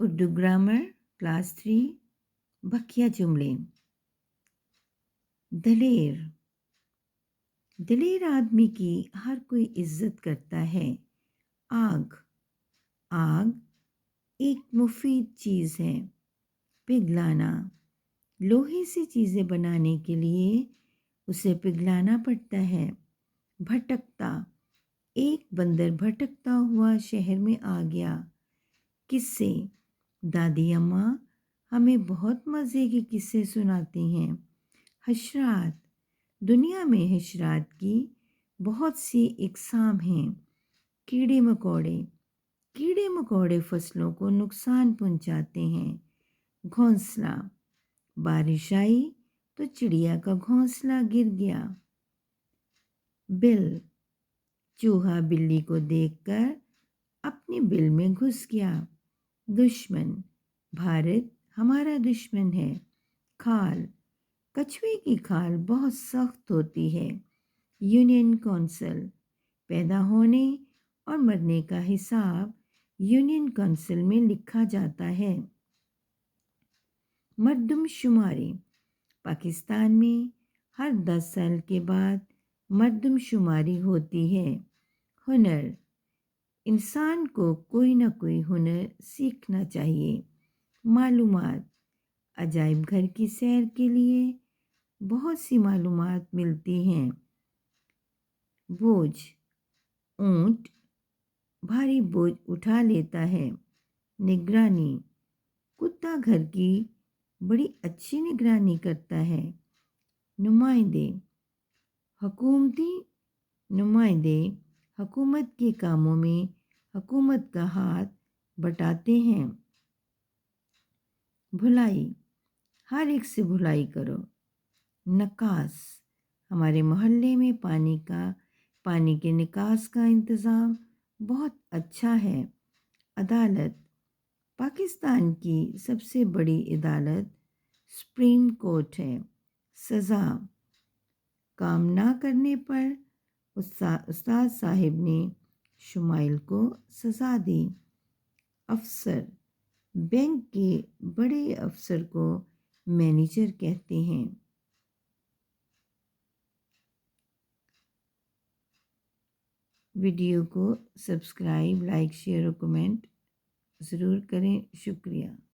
Urdu grammar class 3 बकिया जुमले। दलेर। दलेर आदमी की हर कोई इज्जत करता है। आग। आग एक मुफीद चीज़ है। पिघलाना। लोहे से चीज़ें बनाने के लिए उसे पिघलाना पड़ता है। भटकता। एक बंदर भटकता हुआ शहर में आ गया। किस्से। दादी अम्मा हमें बहुत मज़े के किस्से सुनाती हैं। हशरात। दुनिया में हशरात की बहुत सी इकसाम हैं। कीड़े मकोड़े। कीड़े मकोड़े फसलों को नुकसान पहुंचाते हैं। घोंसला। बारिश आई तो चिड़िया का घोंसला गिर गया। बिल। चूहा बिल्ली को देखकर अपनी बिल में घुस गया। दुश्मन। भारत हमारा दुश्मन है। खाल। कछुए की खाल बहुत सख्त होती है। Union council. पैदा होने और मरने का हिसाब यूनियन कौंसिल में लिखा जाता है। मर्दमशुमारी। पाकिस्तान में हर 10 साल के बाद मर्दमशुमारी होती है। हुनर। इंसान को कोई ना कोई हुनर सीखना चाहिए। मालूमात। अजायब घर की सैर के लिए बहुत सी मालूमात मिलती हैं। बोझ। ऊंट भारी बोझ उठा लेता है। निगरानी। कुत्ता घर की बड़ी अच्छी निगरानी करता है। नुमाइंदे। हुकूमती नुमाइंदे हुकूमत के कामों में हुकूमत का हाथ बटाते हैं। भुलाई। हर एक से भुलाई करो। नकास। हमारे मोहल्ले में पानी के निकास का इंतज़ाम बहुत अच्छा है। अदालत। पाकिस्तान की सबसे बड़ी अदालत सुप्रीम कोर्ट है। सज़ा। काम ना करने पर उस्ताद साहिब ने शुमाइल को सज़ा दी। अफसर। बैंक के बड़े अफसर को मैनेजर कहते हैं। वीडियो को सब्सक्राइब, लाइक, शेयर और कमेंट ज़रूर करें। शुक्रिया।